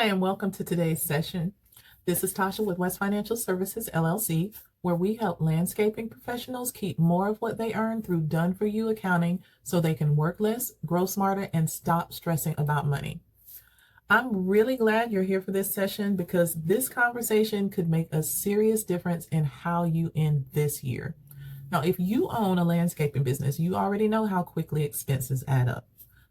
Hi, and welcome to today's session. This is Tasha with West Financial Services, LLC, where we help landscaping professionals keep more of what they earn through done-for-you accounting so they can work less, grow smarter, and stop stressing about money. I'm really glad you're here for this session because this conversation could make a serious difference in how you end this year. Now, if you own a landscaping business, you already know how quickly expenses add up.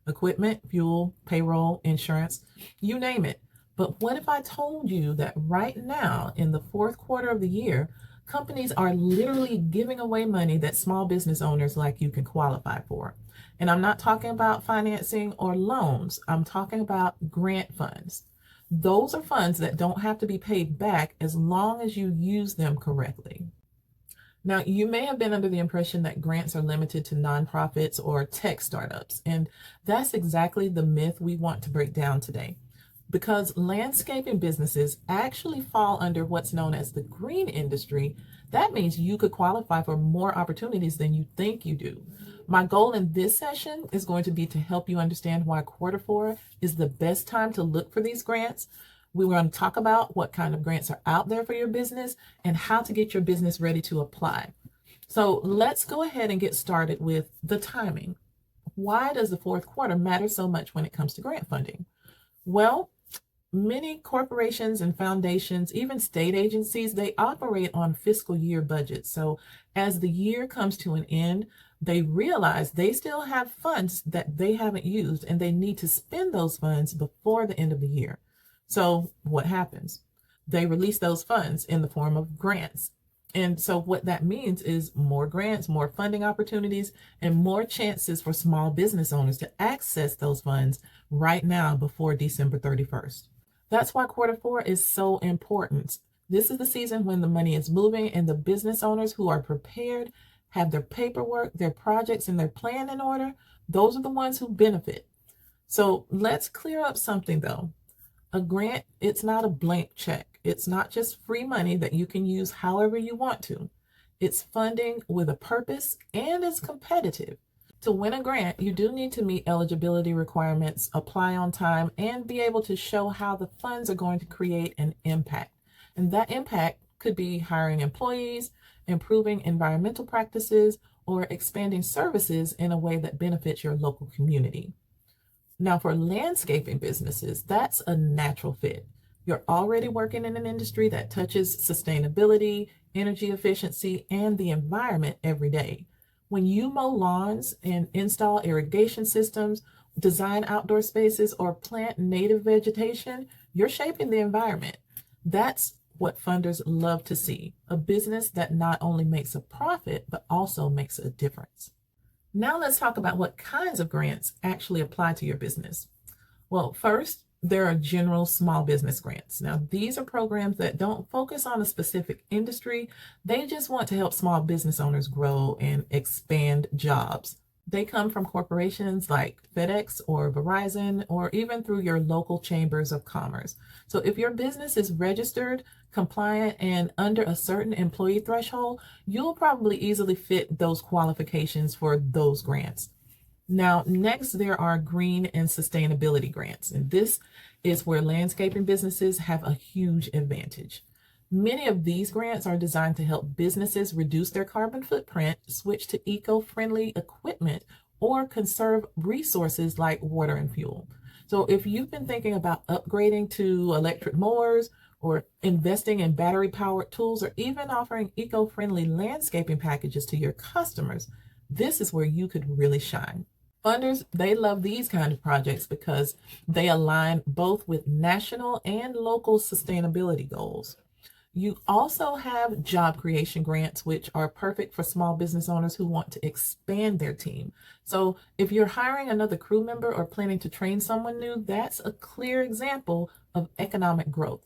Equipment, fuel, payroll, insurance, you name it. But what if I told you that right now, in the fourth quarter of the year, companies are literally giving away money that small business owners like you can qualify for? And I'm not talking about financing or loans. I'm talking about grant funds. Those are funds that don't have to be paid back as long as you use them correctly. Now, you may have been under the impression that grants are limited to nonprofits or tech startups, and that's exactly the myth we want to break down today. Because landscaping businesses actually fall under what's known as the green industry, that means you could qualify for more opportunities than you think you do. My goal in this session is going to be to help you understand why quarter four is the best time to look for these grants. We're going to talk about what kind of grants are out there for your business and how to get your business ready to apply. So let's go ahead and get started with the timing. Why does the fourth quarter matter so much when it comes to grant funding? Well, many corporations and foundations, even state agencies, they operate on fiscal year budgets. So as the year comes to an end, they realize they still have funds that they haven't used and they need to spend those funds before the end of the year. So what happens? They release those funds in the form of grants. And so what that means is more grants, more funding opportunities, and more chances for small business owners to access those funds right now before December 31st. That's why quarter four is so important. This is the season when the money is moving and the business owners who are prepared, have their paperwork, their projects, and their plan in order. Those are the ones who benefit. So let's clear up something though. A grant, it's not a blank check. It's not just free money that you can use however you want to. It's funding with a purpose and it's competitive. To win a grant, you do need to meet eligibility requirements, apply on time, and be able to show how the funds are going to create an impact. And that impact could be hiring employees, improving environmental practices, or expanding services in a way that benefits your local community. Now, for landscaping businesses, that's a natural fit. You're already working in an industry that touches sustainability, energy efficiency, and the environment every day. When you mow lawns and install irrigation systems, design outdoor spaces, or plant native vegetation, you're shaping the environment. That's what funders love to see, a business that not only makes a profit, but also makes a difference. Now let's talk about what kinds of grants actually apply to your business. Well, first, there are general small business grants. Now, these are programs that don't focus on a specific industry. They just want to help small business owners grow and expand jobs. They come from corporations like FedEx or Verizon, or even through your local chambers of commerce. So if your business is registered, compliant, and under a certain employee threshold, you'll probably easily fit those qualifications for those grants. Now, next, there are green and sustainability grants, and this is where landscaping businesses have a huge advantage. Many of these grants are designed to help businesses reduce their carbon footprint, switch to eco-friendly equipment, or conserve resources like water and fuel. So if you've been thinking about upgrading to electric mowers or investing in battery-powered tools, or even offering eco-friendly landscaping packages to your customers, this is where you could really shine. Funders, they love these kind of projects because they align both with national and local sustainability goals. You also have job creation grants, which are perfect for small business owners who want to expand their team. So if you're hiring another crew member or planning to train someone new, that's a clear example of economic growth.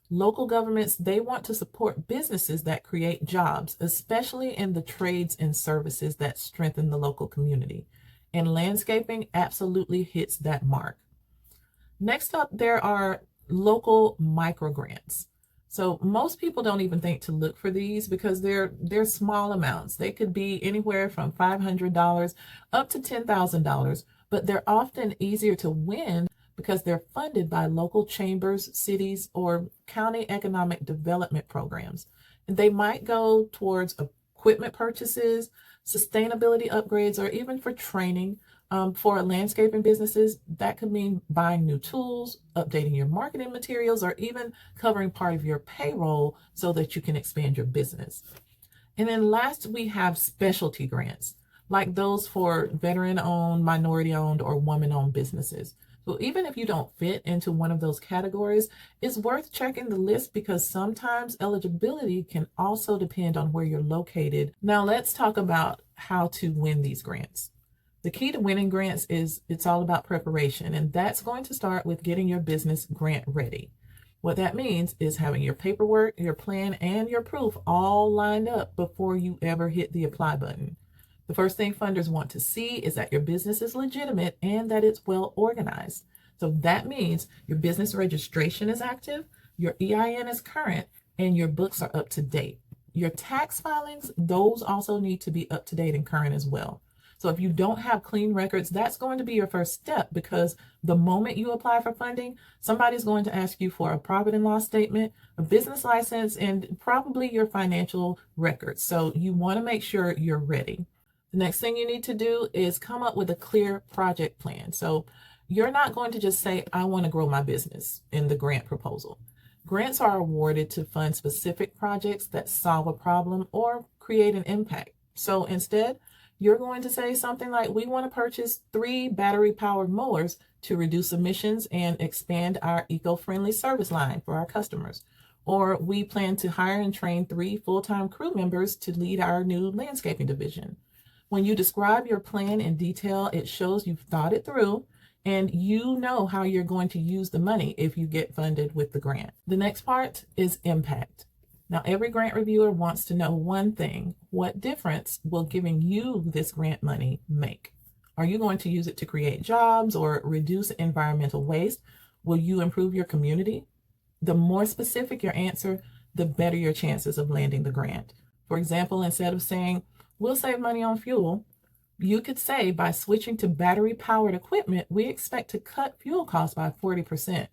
Local governments, they want to support businesses that create jobs, especially in the trades and services that strengthen the local community. And landscaping absolutely hits that mark. Next up, there are local micro grants. So most people don't even think to look for these because they're small amounts. They could be anywhere from $500 up to $10,000, but they're often easier to win because they're funded by local chambers, cities, or county economic development programs. And they might go towards equipment purchases, sustainability upgrades, or even for training. For landscaping businesses, that could mean buying new tools, updating your marketing materials, or even covering part of your payroll so that you can expand your business. And then last, we have specialty grants, like those for veteran-owned, minority-owned, or woman-owned businesses. So even if you don't fit into one of those categories, it's worth checking the list because sometimes eligibility can also depend on where you're located. Now let's talk about how to win these grants. The key to winning grants is it's all about preparation, and that's going to start with getting your business grant ready. What that means is having your paperwork, your plan, and your proof all lined up before you ever hit the apply button. The first thing funders want to see is that your business is legitimate and that it's well organized. So that means your business registration is active, your EIN is current, and your books are up to date. Your tax filings, those also need to be up to date and current as well. So if you don't have clean records, that's going to be your first step because the moment you apply for funding, somebody's going to ask you for a profit and loss statement, a business license, and probably your financial records. So you want to make sure you're ready. The next thing you need to do is come up with a clear project plan. So you're not going to just say, I want to grow my business in the grant proposal. Grants are awarded to fund specific projects that solve a problem or create an impact. So instead, you're going to say something like, we want to purchase 3 battery-powered mowers to reduce emissions and expand our eco-friendly service line for our customers. Or we plan to hire and train 3 full-time crew members to lead our new landscaping division. When you describe your plan in detail, it shows you've thought it through and you know how you're going to use the money if you get funded with the grant. The next part is impact. Now, every grant reviewer wants to know one thing: what difference will giving you this grant money make? Are you going to use it to create jobs or reduce environmental waste? Will you improve your community? The more specific your answer, the better your chances of landing the grant. For example, instead of saying, we'll save money on fuel, you could say, by switching to battery-powered equipment, we expect to cut fuel costs by 40%.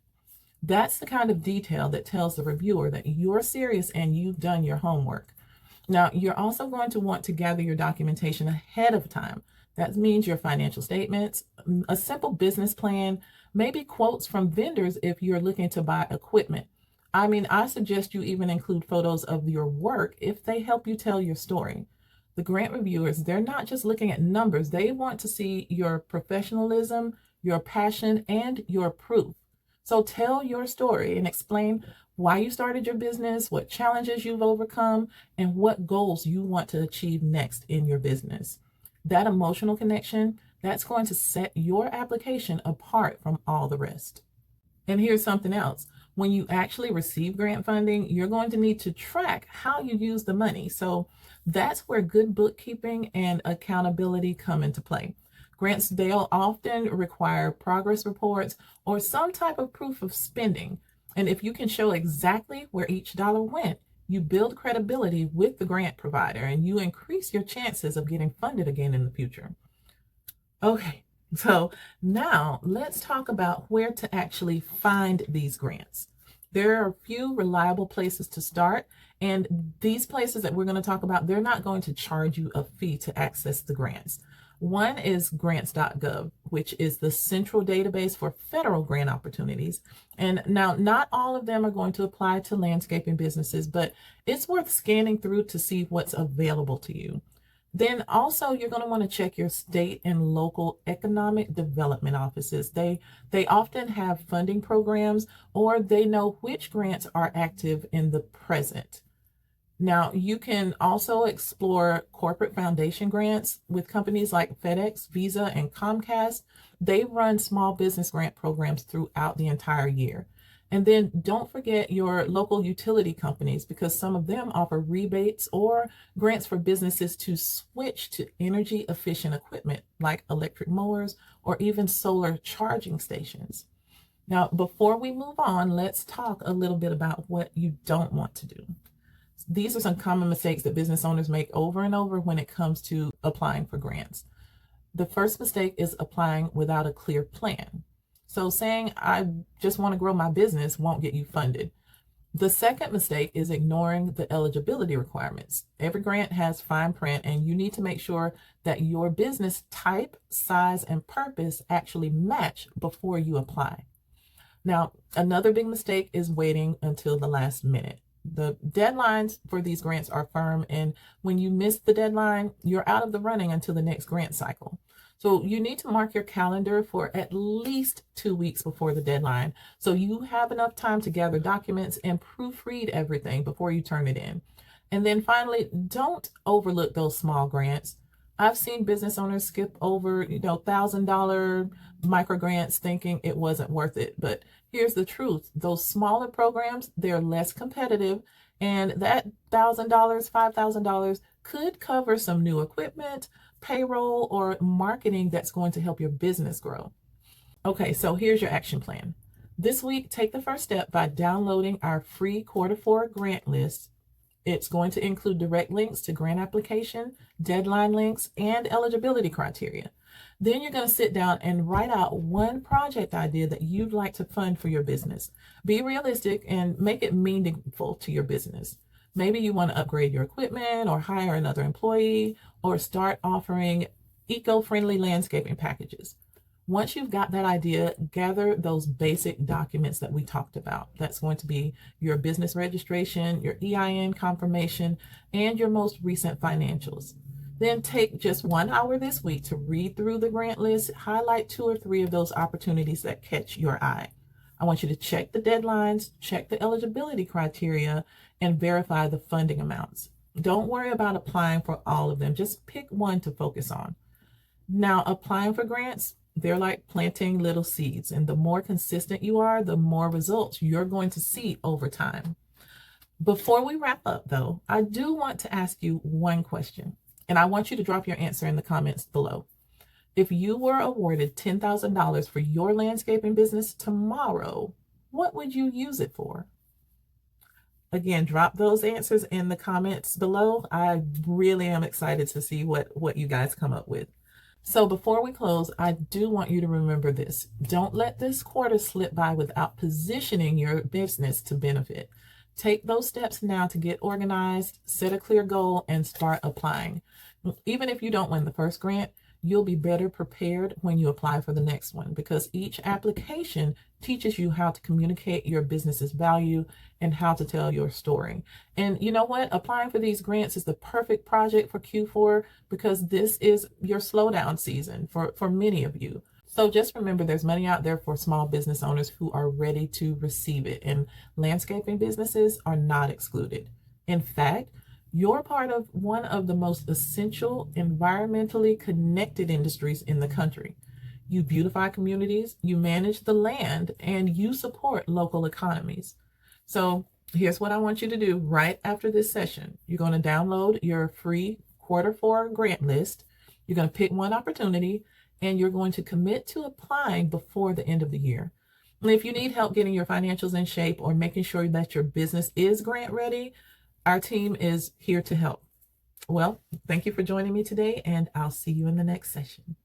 That's the kind of detail that tells the reviewer that you're serious and you've done your homework. Now, you're also going to want to gather your documentation ahead of time. That means your financial statements, a simple business plan, maybe quotes from vendors if you're looking to buy equipment. I suggest you even include photos of your work if they help you tell your story. The grant reviewers, they're not just looking at numbers. They want to see your professionalism, your passion, and your proof. So tell your story and explain why you started your business, what challenges you've overcome, and what goals you want to achieve next in your business. That emotional connection, that's going to set your application apart from all the rest. And here's something else. When you actually receive grant funding, you're going to need to track how you use the money. So that's where good bookkeeping and accountability come into play. Grants, they'll often require progress reports or some type of proof of spending. And if you can show exactly where each dollar went, you build credibility with the grant provider and you increase your chances of getting funded again in the future. Okay, so now let's talk about where to actually find these grants. There are a few reliable places to start, and these places that we're going to talk about, they're not going to charge you a fee to access the grants. One is grants.gov, which is the central database for federal grant opportunities. And now, not all of them are going to apply to landscaping businesses, but it's worth scanning through to see what's available to you. Then also, you're going to want to check your state and local economic development offices. They often have funding programs, or they know which grants are active in the present. Now, you can also explore corporate foundation grants with companies like FedEx, Visa, and Comcast. They run small business grant programs throughout the entire year. And then don't forget your local utility companies, because some of them offer rebates or grants for businesses to switch to energy efficient equipment like electric mowers or even solar charging stations. Now, before we move on, let's talk a little bit about what you don't want to do. These are some common mistakes that business owners make over and over when it comes to applying for grants. The first mistake is applying without a clear plan. So saying I just want to grow my business won't get you funded. The second mistake is ignoring the eligibility requirements. Every grant has fine print, and you need to make sure that your business type, size, and purpose actually match before you apply. Now, another big mistake is waiting until the last minute. The deadlines for these grants are firm, and when you miss the deadline, you're out of the running until the next grant cycle. So you need to mark your calendar for at least 2 weeks before the deadline so you have enough time to gather documents and proofread everything before you turn it in. And then finally, don't overlook those small grants. I've seen business owners skip over, $1,000 micro grants thinking it wasn't worth it. But here's the truth. Those smaller programs, they're less competitive, and that $1,000, $5,000 could cover some new equipment, payroll, or marketing that's going to help your business grow. Okay, so here's your action plan. This week, take the first step by downloading our free Q4 grant list. It's going to include direct links to grant application, deadline links, and eligibility criteria. Then you're going to sit down and write out one project idea that you'd like to fund for your business. Be realistic and make it meaningful to your business. Maybe you want to upgrade your equipment or hire another employee or start offering eco-friendly landscaping packages. Once you've got that idea, gather those basic documents that we talked about. That's going to be your business registration, your EIN confirmation, and your most recent financials. Then take just 1 hour this week to read through the grant list, highlight 2 or 3 of those opportunities that catch your eye. I want you to check the deadlines, check the eligibility criteria, and verify the funding amounts. Don't worry about applying for all of them. Just pick one to focus on. Now, applying for grants, they're like planting little seeds, and the more consistent you are, the more results you're going to see over time. Before we wrap up, though, I do want to ask you one question, and I want you to drop your answer in the comments below. If you were awarded $10,000 for your landscaping business tomorrow, what would you use it for? Again, drop those answers in the comments below. I really am excited to see what you guys come up with. So before we close, I do want you to remember this. Don't let this quarter slip by without positioning your business to benefit. Take those steps now to get organized, set a clear goal, and start applying. Even if you don't win the first grant, you'll be better prepared when you apply for the next one, because each application teaches you how to communicate your business's value and how to tell your story. And you know what? Applying for these grants is the perfect project for Q4 because this is your slowdown season for many of you. So just remember, there's money out there for small business owners who are ready to receive it, and landscaping businesses are not excluded. In fact, you're part of one of the most essential, environmentally connected industries in the country. You beautify communities, you manage the land, and you support local economies. So here's what I want you to do right after this session. You're going to download your free Q4 grant list. You're going to pick one opportunity, and you're going to commit to applying before the end of the year. And if you need help getting your financials in shape or making sure that your business is grant ready, our team is here to help. Well, thank you for joining me today, and I'll see you in the next session.